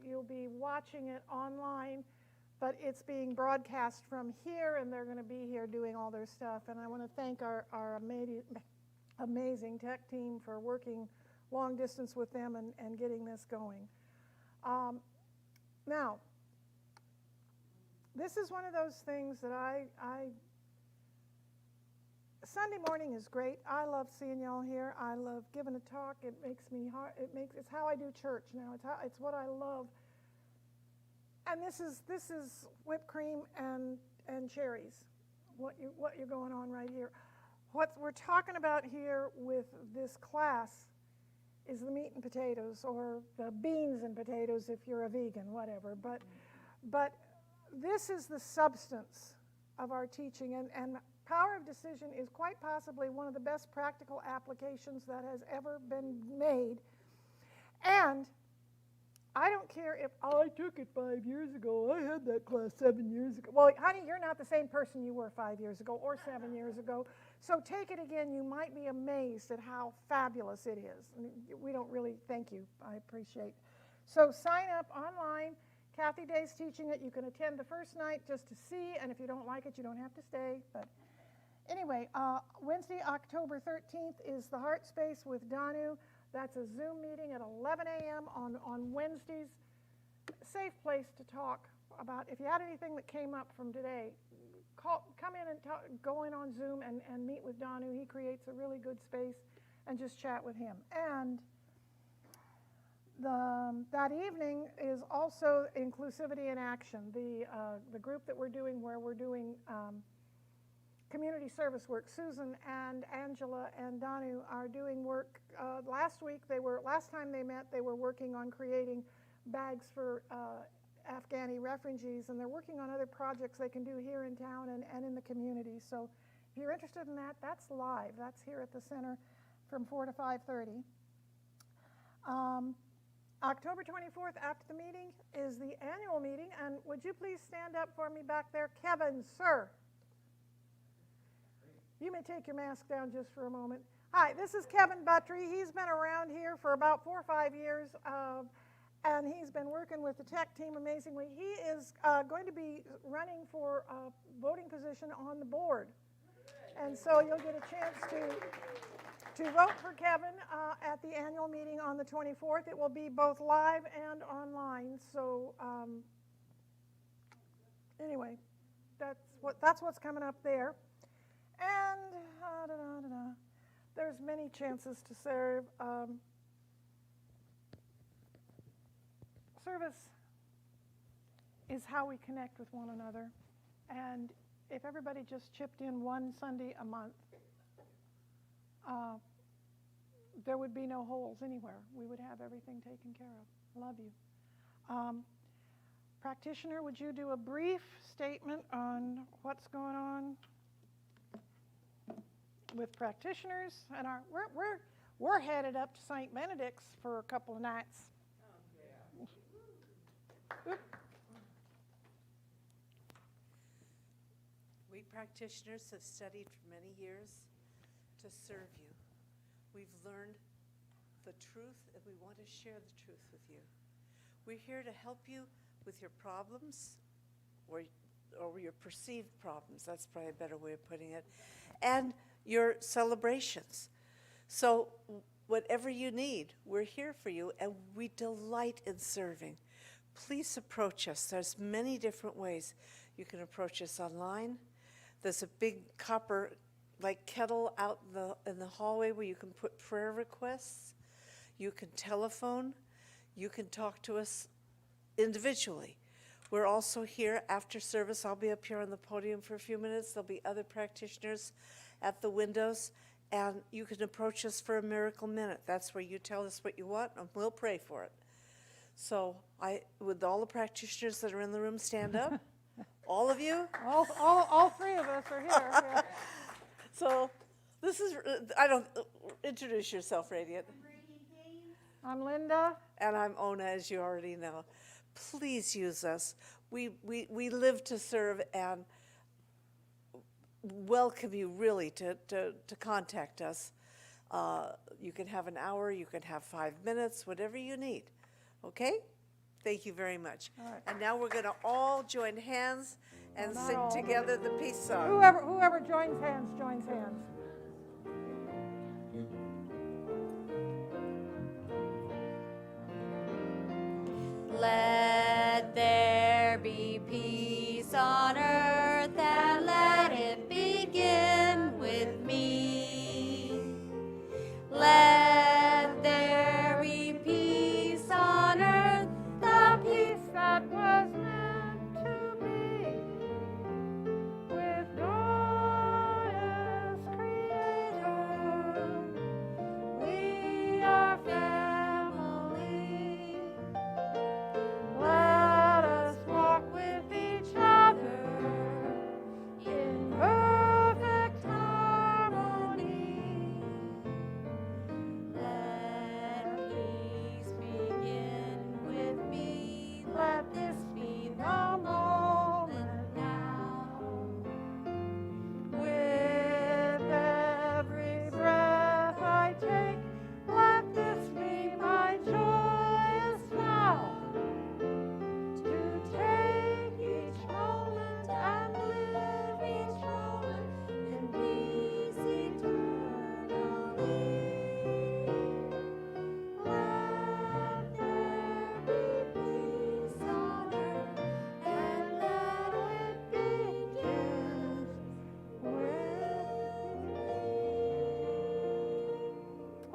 you'll be watching it online, but it's being broadcast from here, and they're going to be here doing all their stuff. And I want to thank our amazing tech team for working long distance with them and getting this going. Now, this is one of those things that Sunday morning is great. I love seeing y'all here. I love giving a talk. It makes me it's how I do church now. It's what I love. And this is whipped cream and cherries. What you're going on right here. What we're talking about here with this class is the meat and potatoes, or the beans and potatoes if you're a vegan, whatever. But this is the substance of our teaching, and power of decision is quite possibly one of the best practical applications that has ever been made. And I don't care if I took it 5 years ago, I had that class 7 years ago. Well, honey, you're not the same person you were 5 years ago or 7 years ago. So take it again. You might be amazed at how fabulous it is. We don't really thank you. I appreciate. So sign up online. Kathy Day's teaching it. You can attend the first night just to see, and if you don't like it, you don't have to stay. But anyway, Wednesday, October 13th is the Heart Space with Danu. That's a Zoom meeting at 11 a.m. on Wednesdays. Safe place to talk about. If you had anything that came up from today, come in and go in on Zoom and meet with Danu. He creates a really good space, and just chat with him. And that evening is also Inclusivity in Action, the group that we're doing where we're doing community service work. Susan and Angela and Danu are doing work. Last time they met, they were working on creating bags for Afghani refugees, and they're working on other projects they can do here in town and in the community. So if you're interested in that, that's live. That's here at the center from 4 to 5:30. October 24th, after the meeting, is the annual meeting. And would you please stand up for me back there? Kevin, sir. You may take your mask down just for a moment. Hi, this is Kevin Buttry. He's been around here for about 4 or 5 years, and he's been working with the tech team amazingly. He is going to be running for a voting position on the board. And so you'll get a chance to vote for Kevin at the annual meeting on the 24th. It will be both live and online. So anyway, that's what's coming up there. And there's many chances to serve. Service is how we connect with one another. And if everybody just chipped in one Sunday a month, there would be no holes anywhere. We would have everything taken care of. Love you. Practitioner, would you do a brief statement on what's going on with practitioners? And we're headed up to St. Benedict's for a couple of nights. Oop. We practitioners have studied for many years to serve you. We've learned the truth, and we want to share the truth with you. We're here to help you with your problems, or your perceived problems. That's probably a better way of putting it. And your celebrations. So whatever you need, we're here for you, and we delight in serving. Please approach us. There's many different ways. You can approach us online. There's a big copper kettle out in the hallway where you can put prayer requests. You can telephone. You can talk to us individually. We're also here after service. I'll be up here on the podium for a few minutes. There'll be other practitioners at the windows, and you can approach us for a miracle minute. That's where you tell us what you want, and we'll pray for it. So would all the practitioners that are in the room stand up? All of you? All three of us are here. Yeah. So this is, introduce yourself, Radiant. I'm Linda. And I'm Ona, as you already know. Please use us. We live to serve and welcome you really to contact us. You can have an hour, you can have 5 minutes, whatever you need. Okay? Thank you very much. All right. And now we're going to all join hands and Not sing all. together the peace song. Whoever joins hands, joins hands. Let there be peace on earth, and let it begin with me. Let there be peace on earth, the peace That was meant to be with God as creator. We are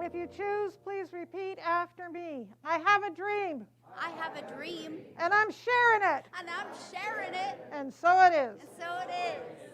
if you choose, please repeat after me. I have a dream, I have a dream, and I'm sharing it, and I'm sharing it, and so it is. and so it is.